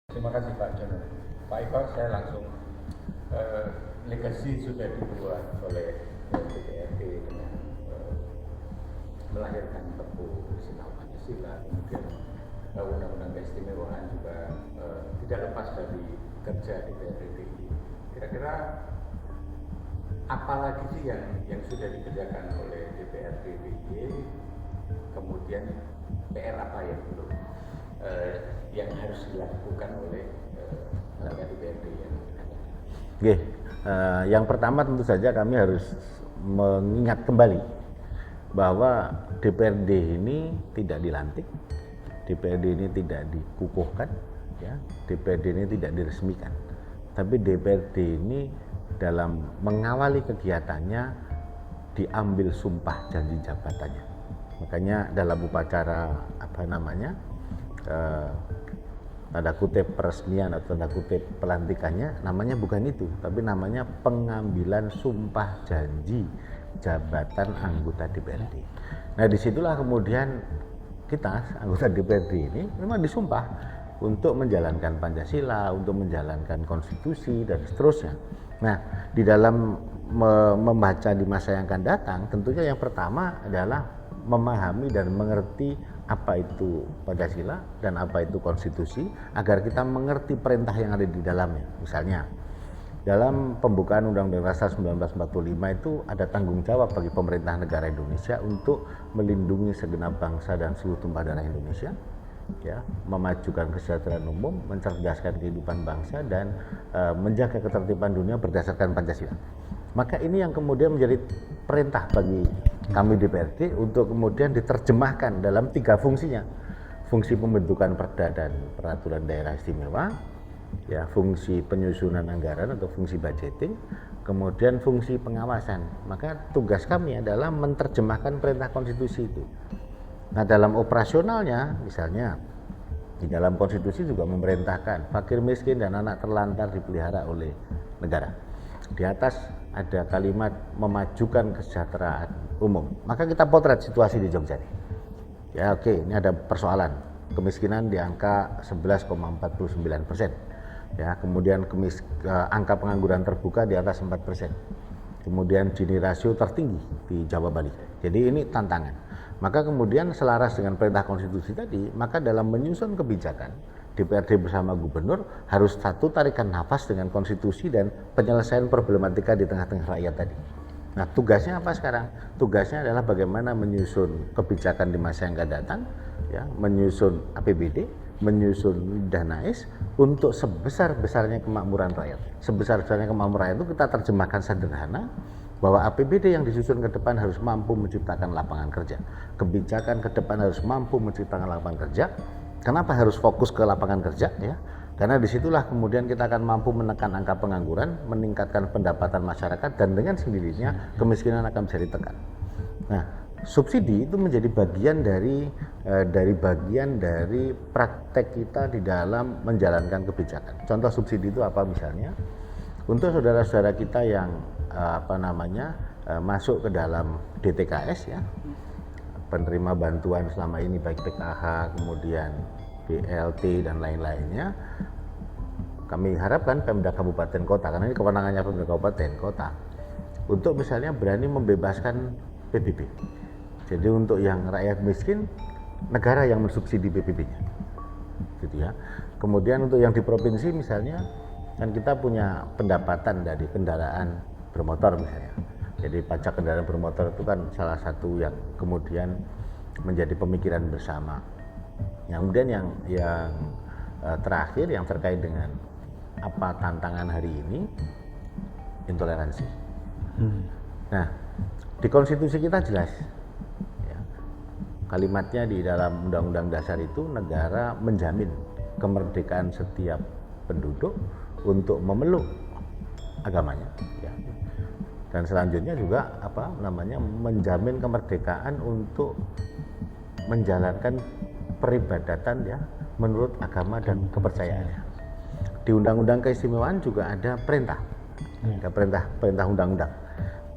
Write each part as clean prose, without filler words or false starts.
Terima kasih Pak Jono. Pak Iqbal, saya langsung legasi sudah dibuat oleh DPRD dengan melahirkan Perpu Persinau Pancasila, kemudian Undang-Undang Keistimewaan juga tidak lepas dari kerja DPRD DIY. Kira-kira apalagi sih yang sudah dikerjakan oleh DPRD DIY, kemudian PR apa yang belum yang harus dilakukan oleh DPRD yang Oke, yang pertama tentu saja kami harus mengingat kembali bahwa DPRD ini tidak dilantik, DPRD ini tidak dikukuhkan, ya, DPRD ini tidak diresmikan, tapi DPRD ini dalam mengawali kegiatannya diambil sumpah janji jabatannya. Makanya dalam upacara tanda kutip peresmian atau tanda kutip pelantikannya namanya bukan itu, tapi namanya pengambilan sumpah janji jabatan anggota DPRD. Nah, disitulah kemudian kita anggota DPRD ini memang disumpah untuk menjalankan Pancasila, untuk menjalankan konstitusi dan seterusnya. Nah, di dalam membaca di masa yang akan datang, tentunya yang pertama adalah memahami dan mengerti apa itu Pancasila dan apa itu konstitusi, agar kita mengerti perintah yang ada di dalamnya. Misalnya, dalam pembukaan Undang-Undang Dasar 1945 itu ada tanggung jawab bagi pemerintah negara Indonesia untuk melindungi segenap bangsa dan seluruh tumpah darah Indonesia, ya, memajukan kesejahteraan umum, mencerdaskan kehidupan bangsa, dan menjaga ketertiban dunia berdasarkan Pancasila. Maka ini yang kemudian menjadi perintah bagi kami DPRD untuk kemudian diterjemahkan dalam 3 fungsinya. Fungsi pembentukan perda dan peraturan daerah istimewa, ya, fungsi penyusunan anggaran atau fungsi budgeting, kemudian fungsi pengawasan. Maka tugas kami adalah menerjemahkan perintah konstitusi itu. Nah, dalam operasionalnya misalnya di dalam konstitusi juga memerintahkan fakir miskin dan anak terlantar dipelihara oleh negara. Di atas ada kalimat memajukan kesejahteraan umum. Maka kita potret situasi di Jogja nih. Ya, oke, ini ada persoalan kemiskinan di angka 11,49%. Ya, kemudian angka pengangguran terbuka di atas 4%. Kemudian Gini rasio tertinggi di Jawa Bali. Jadi ini tantangan. Maka kemudian selaras dengan perintah konstitusi tadi, maka dalam menyusun kebijakan DPRD bersama gubernur harus satu tarikan nafas dengan konstitusi dan penyelesaian problematika di tengah-tengah rakyat tadi. Nah, tugasnya apa sekarang? Tugasnya adalah bagaimana menyusun kebijakan di masa yang akan datang, ya, menyusun APBD, menyusun DANAIS untuk sebesar-besarnya kemakmuran rakyat. Sebesar-besarnya kemakmuran rakyat itu kita terjemahkan sederhana bahwa APBD yang disusun ke depan harus mampu menciptakan lapangan kerja. Kebijakan ke depan harus mampu menciptakan lapangan kerja. Kenapa harus fokus ke lapangan kerja, ya? Karena disitulah kemudian kita akan mampu menekan angka pengangguran, meningkatkan pendapatan masyarakat, dan dengan sendirinya kemiskinan akan bisa ditekan. Nah, subsidi itu menjadi bagian dari praktek kita di dalam menjalankan kebijakan. Contoh subsidi itu apa misalnya? Untuk saudara-saudara kita yang masuk ke dalam DTKS, ya, penerima bantuan selama ini baik PKH, kemudian BLT dan lain-lainnya, kami harapkan Pemda Kabupaten Kota, karena ini kewenangannya Pemda Kabupaten Kota, untuk misalnya berani membebaskan PBB. Jadi untuk yang rakyat miskin, negara yang mensubsidi PBB-nya, gitu ya. Kemudian untuk yang di provinsi misalnya, kan kita punya pendapatan dari kendaraan bermotor misalnya. Jadi pajak kendaraan bermotor itu kan salah satu yang kemudian menjadi pemikiran bersama. Yang kemudian yang terakhir yang terkait dengan apa tantangan hari ini, intoleransi. Nah, di konstitusi kita jelas, ya, kalimatnya di dalam Undang-Undang Dasar itu negara menjamin kemerdekaan setiap penduduk untuk memeluk agamanya, ya. Dan selanjutnya juga menjamin kemerdekaan untuk menjalankan peribadatan, ya, menurut agama dan kepercayaannya. Di Undang-Undang Keistimewaan juga ada perintah, ada perintah undang-undang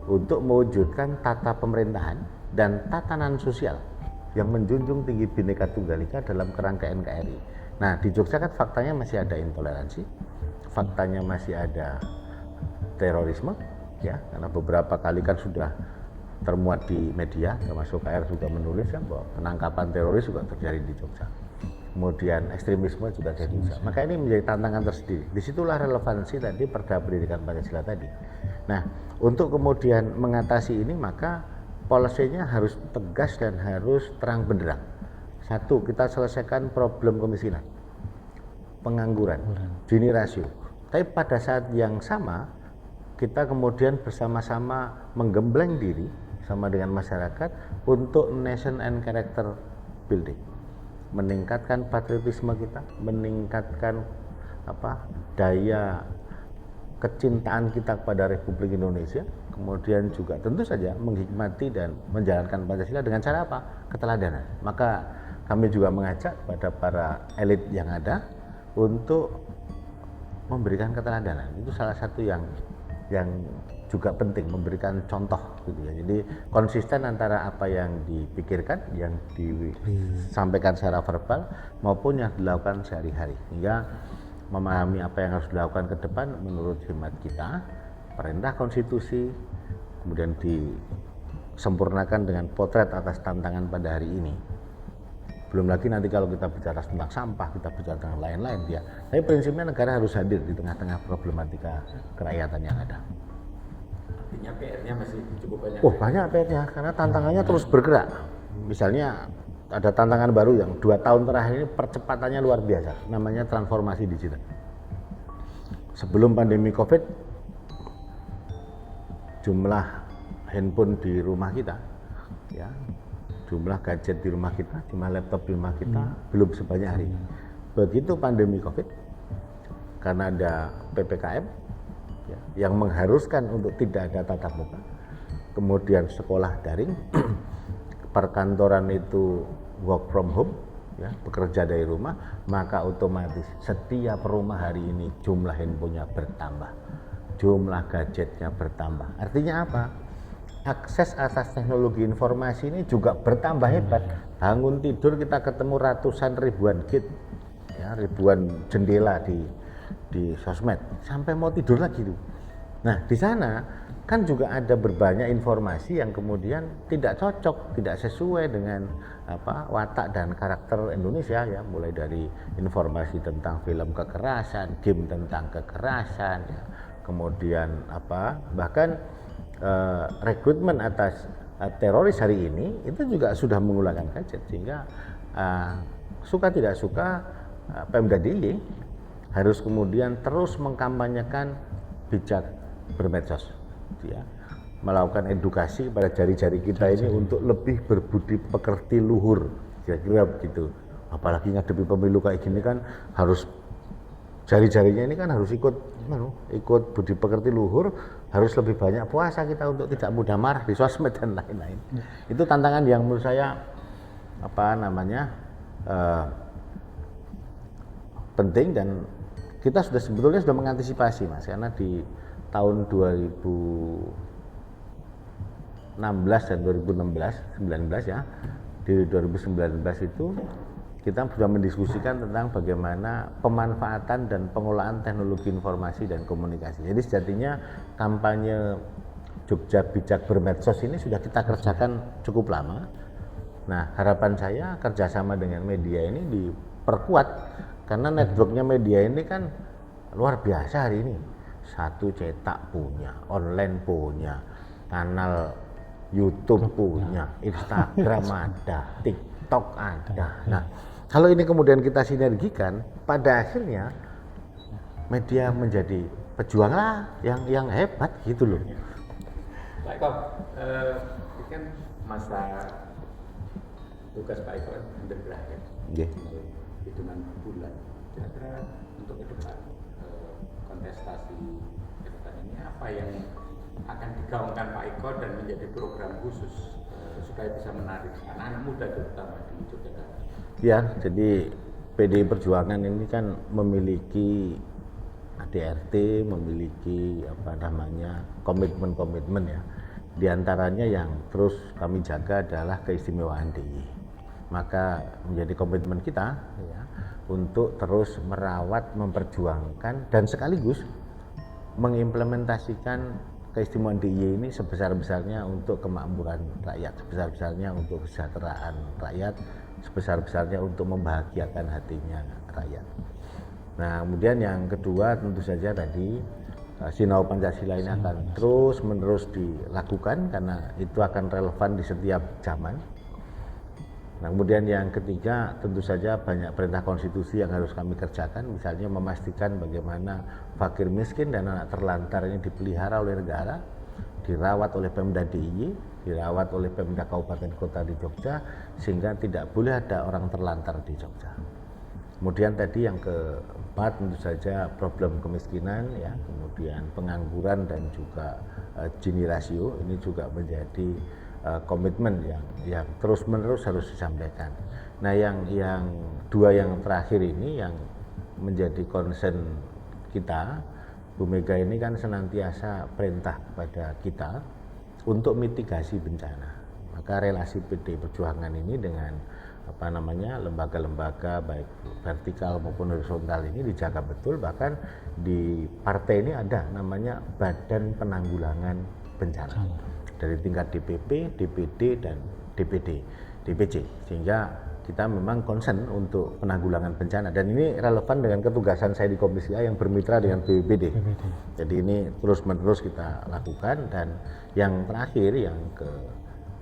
untuk mewujudkan tata pemerintahan dan tatanan sosial yang menjunjung tinggi Bhinneka Tunggal Ika dalam kerangka NKRI. Nah, di Jogja kan faktanya masih ada intoleransi, faktanya masih ada terorisme, ya, karena beberapa kali kan sudah termuat di media, termasuk KR juga menulis ya bahwa penangkapan teroris juga terjadi di Jogja. Kemudian ekstremisme juga terjadi di Jogja. Maka ini menjadi tantangan tersendiri. Disitulah relevansi tadi Perda Pendidikan Pancasila tadi. Nah, untuk kemudian mengatasi ini maka policy-nya harus tegas dan harus terang benderang. Satu, kita selesaikan problem kemiskinan, pengangguran, Gini rasio. Tapi pada saat yang sama kita kemudian bersama-sama menggembleng diri sama dengan masyarakat untuk nation and character building, meningkatkan patriotisme kita, meningkatkan daya kecintaan kita kepada Republik Indonesia, kemudian juga tentu saja menghikmati dan menjalankan Pancasila dengan cara apa? Keteladanan. Maka kami juga mengajak kepada para elit yang ada untuk memberikan keteladanan. Itu salah satu yang juga penting, memberikan contoh gitu ya. Jadi konsisten antara apa yang dipikirkan, yang disampaikan secara verbal maupun yang dilakukan sehari-hari, hingga memahami apa yang harus dilakukan ke depan menurut hemat kita, perintah konstitusi, kemudian disempurnakan dengan potret atas tantangan pada hari ini. Belum lagi nanti kalau kita bicara tentang sampah, kita bicara tentang lain-lain ya. Tapi prinsipnya negara harus hadir di tengah-tengah problematika kerakyatan yang ada. Artinya PR-nya masih cukup banyak. Oh, banyak PR-nya karena tantangannya terus bergerak. Misalnya ada tantangan baru yang 2 tahun terakhir ini percepatannya luar biasa, namanya transformasi digital. Sebelum pandemi COVID, jumlah handphone di rumah kita, ya, jumlah gadget di rumah kita, jumlah laptop di rumah kita belum sebanyak hari ini. Begitu pandemi COVID, karena ada PPKM ya, yang mengharuskan untuk tidak ada tatap muka, kemudian sekolah daring, perkantoran itu work from home, ya, bekerja dari rumah, maka otomatis setiap rumah hari ini jumlah handphonenya bertambah, jumlah gadgetnya bertambah. Artinya apa? Akses atas teknologi informasi ini juga bertambah hebat. Bangun tidur kita ketemu ratusan ribuan gate, ya, ribuan jendela di sosmed, sampai mau tidur lagi tuh. Nah, di sana kan juga ada berbanyak informasi yang kemudian tidak cocok, tidak sesuai dengan watak dan karakter Indonesia, ya, mulai dari informasi tentang film kekerasan, game tentang kekerasan, ya, kemudian bahkan rekrutmen atas teroris hari ini itu juga sudah menggunakan gadget, sehingga suka tidak suka Pemda DIY harus kemudian terus mengkampanyekan bijak bermedsos, ya, melakukan edukasi pada jari-jari kita ini untuk lebih berbudi pekerti luhur, kira-kira begitu. Apalagi ngadepi pemilu kayak gini kan harus jari-jarinya ini kan harus ikut budi pekerti luhur, harus lebih banyak puasa kita untuk tidak mudah marah di sosmed dan lain-lain. Itu tantangan yang menurut saya penting, dan kita sebetulnya sudah mengantisipasi, Mas, karena di tahun 2016 dan 2019 ya, di 2019 itu kita sudah mendiskusikan tentang bagaimana pemanfaatan dan pengolahan teknologi informasi dan komunikasi. Jadi sejatinya kampanye Jogja Bijak Bermedsos ini sudah kita kerjakan cukup lama. Nah, harapan saya kerjasama dengan media ini diperkuat, karena networknya media ini kan luar biasa hari ini. Satu cetak punya, online punya, kanal YouTube punya, Instagram ada, TikTok ada. Nah, kalau ini kemudian kita sinergikan, pada akhirnya media menjadi pejuang lah yang hebat gitu loh. Pak Eko, ini kan masa tugas Pak Eko hampir berakhir, hitungan bulan. Kira-kira untuk ke depan kontestasi ke depan ini apa yang akan digaungkan Pak Eko dan menjadi program khusus supaya bisa menarik anak-anak muda terutama di Yogyakarta? Ya, jadi PDI Perjuangan ini kan memiliki ADRT, memiliki komitmen-komitmen, ya. Di antaranya yang terus kami jaga adalah keistimewaan DIY. Maka menjadi komitmen kita, ya, untuk terus merawat, memperjuangkan dan sekaligus mengimplementasikan keistimewaan DIY ini sebesar-besarnya untuk kemakmuran rakyat, sebesar-besarnya untuk kesejahteraan rakyat, sebesar-besarnya untuk membahagiakan hatinya rakyat. Nah, kemudian yang kedua tentu saja tadi Sinau Pancasila ini akan terus-menerus dilakukan karena itu akan relevan di setiap zaman. Nah, kemudian yang ketiga tentu saja banyak perintah konstitusi yang harus kami kerjakan, misalnya memastikan bagaimana fakir miskin dan anak terlantar ini dipelihara oleh negara, dirawat oleh Pemda DIY, dirawat oleh Pemda Kabupaten Kota di Jogja, sehingga tidak boleh ada orang terlantar di Jogja. Kemudian tadi yang keempat tentu saja problem kemiskinan, ya, kemudian pengangguran dan juga Gini rasio ini juga menjadi komitmen yang terus-menerus harus disampaikan. Nah, yang dua yang terakhir ini yang menjadi concern kita, Bu Mega ini kan senantiasa perintah kepada kita untuk mitigasi bencana. Maka relasi PD Perjuangan ini dengan lembaga-lembaga baik vertikal maupun horizontal ini dijaga betul, bahkan di partai ini ada namanya Badan Penanggulangan Bencana dari tingkat DPP, DPD dan DPC, sehingga kita memang concern untuk penanggulangan bencana dan ini relevan dengan ketugasan saya di Komisi A yang bermitra dengan BPBD. Jadi ini terus-menerus kita lakukan. Dan yang terakhir, yang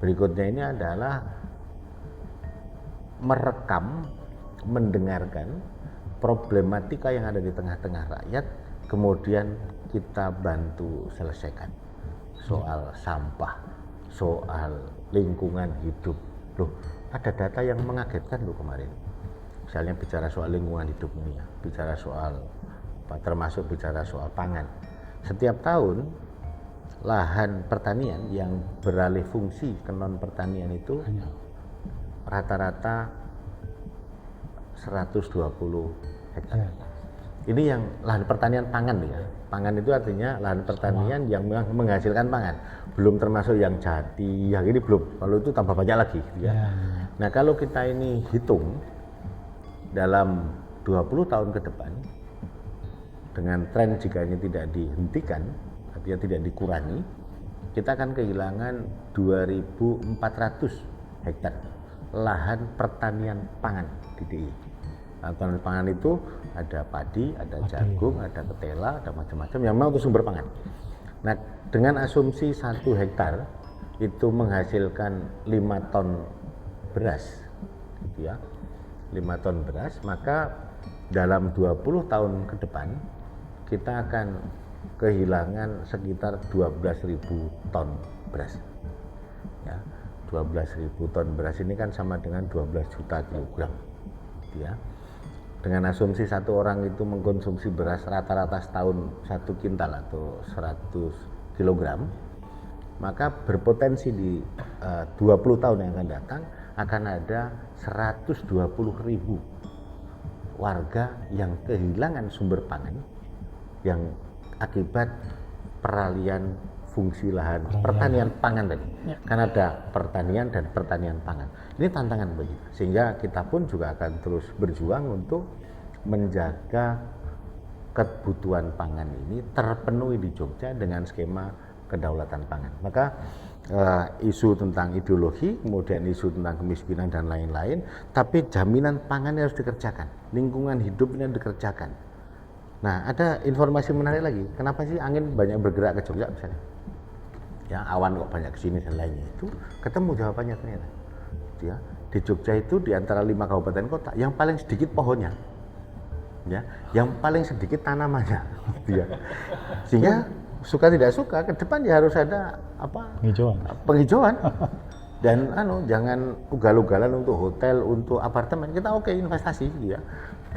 berikutnya ini adalah merekam, mendengarkan problematika yang ada di tengah-tengah rakyat, kemudian kita bantu selesaikan. Soal sampah, soal lingkungan hidup. Loh, ada data yang mengagetkan loh kemarin. Misalnya bicara soal lingkungan hidup ini ya, bicara soal termasuk bicara soal pangan. Setiap tahun lahan pertanian yang beralih fungsi ke non pertanian itu rata-rata 120 hektar. Ini yang lahan pertanian pangan ya. Pangan itu artinya lahan pertanian yang menghasilkan pangan. Belum termasuk yang jati, yang ini belum. Kalau itu tambah banyak lagi ya. Nah, kalau kita ini hitung dalam 20 tahun ke depan dengan tren jika ini tidak dihentikan, artinya tidak dikurangi, kita akan kehilangan 2.400 hektar lahan pertanian pangan di DIY. Pertanian pangan itu ada padi, ada jagung, ada ketela, ada macam-macam yang memang untuk sumber pangan. Nah, dengan asumsi 1 hektar itu menghasilkan 5 ton beras, gitu ya, 5 ton beras, maka dalam 20 tahun ke depan kita akan kehilangan sekitar 12.000 ton beras. Ya, 12.000 ton beras ini kan sama dengan 12 juta kilogram, gitu ya. Dengan asumsi satu orang itu mengkonsumsi beras rata-rata setahun 1 kintal atau 100 kilogram, maka berpotensi di 20 tahun yang akan datang akan ada 120.000 warga yang kehilangan sumber pangan yang akibat peralihan fungsi lahan pertanian pangan tadi. Kan ada pertanian dan pertanian pangan. Ini tantangan bagi kita. Sehingga kita pun juga akan terus berjuang untuk menjaga kebutuhan pangan ini terpenuhi di Jogja dengan skema kedaulatan pangan. Maka isu tentang ideologi, kemudian isu tentang kemiskinan dan lain-lain, tapi jaminan pangan harus dikerjakan, lingkungan hidup ini dikerjakan. Nah, ada informasi menarik lagi. Kenapa sih angin banyak bergerak ke Jogja misalnya? Ya, awan kok banyak kesini dan lainnya, itu ketemu jawabannya ternyata. Ya, di Jogja itu di antara 5 kabupaten kota yang paling sedikit pohonnya, ya, yang paling sedikit tanamannya, ya. Sehingga suka tidak suka ke depan ya harus ada penghijauan dan jangan ugal-ugalan untuk hotel, untuk apartemen. Kita oke investasi, ya,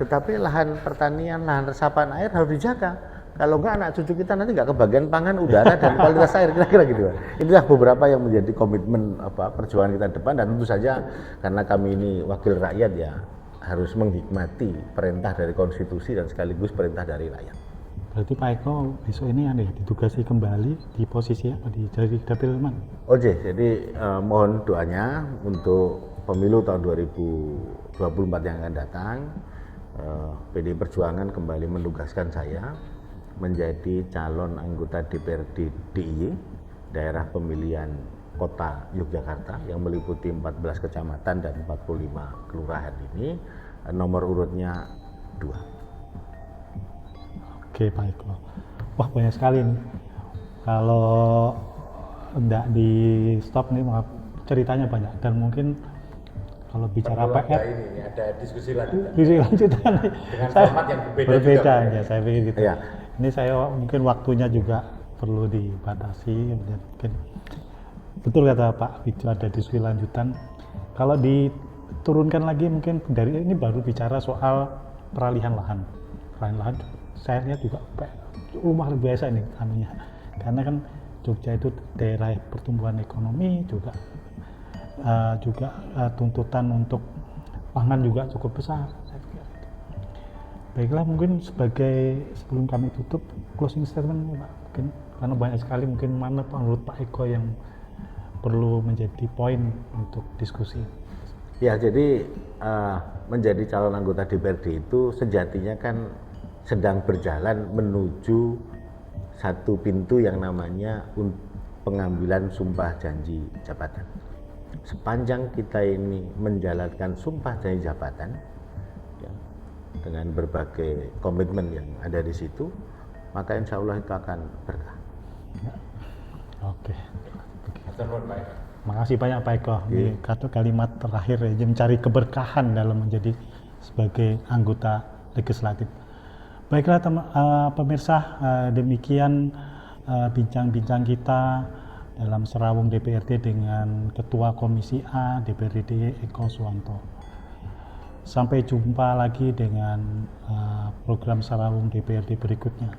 tetapi lahan pertanian, lahan resapan air harus dijaga. Kalau enggak anak cucu kita nanti enggak kebagian pangan, udara dan kualitas air, kira-kira gitu. Inilah beberapa yang menjadi komitmen perjuangan kita depan, dan tentu saja karena kami ini wakil rakyat ya harus menghikmati perintah dari konstitusi dan sekaligus perintah dari rakyat. Berarti Pak Eko besok ini ditugasi kembali di posisi apa, di jadi dapil mana? Oke, jadi mohon doanya untuk pemilu tahun 2024 yang akan datang. PDI Perjuangan kembali menugaskan saya menjadi calon anggota DPRD DIY daerah pemilihan Kota Yogyakarta yang meliputi 14 kecamatan dan 45 kelurahan ini. Nomor urutnya 2. Oke, Pak Eko. Wah, banyak sekali nih. Kalau enggak di stop nih, ceritanya banyak. Dan mungkin kalau bicara Perlu PR, ini ada diskusi lanjutan diskusi lanjutan nih. dengan format yang berbeda juga, ya, saya pikir gitu. Ya. Ini saya mungkin waktunya juga perlu dibatasi. Mungkin betul kata Pak Wijo, ada diskusi lanjutan. Kalau diturunkan lagi mungkin dari ini baru bicara soal peralihan lahan. Peralihan lahan saya lihat juga rumah biasa ini anunya. Karena kan Jogja itu daerah pertumbuhan ekonomi juga tuntutan untuk pangan juga cukup besar. Saya pikir itu. Baiklah, mungkin sebelum kami tutup closing statement Pak, mungkin karena banyak sekali mungkin mana menurut Pak Eko yang perlu menjadi poin untuk diskusi. Ya, jadi menjadi calon anggota DPRD itu sejatinya kan sedang berjalan menuju satu pintu yang namanya pengambilan sumpah janji jabatan. Sepanjang kita ini menjalankan sumpah janji jabatan ya, dengan berbagai komitmen yang ada di situ, maka insya Allah itu akan berkah. Oke. Pak. Makasih banyak Pak Eko. Ini kalimat terakhir ya, mencari keberkahan dalam menjadi sebagai anggota legislatif. Baiklah pemirsa, demikian bincang-bincang kita dalam serawung DPRD dengan Ketua Komisi A DPRD Eko Suwanto. Sampai jumpa lagi dengan program serawung DPRD berikutnya.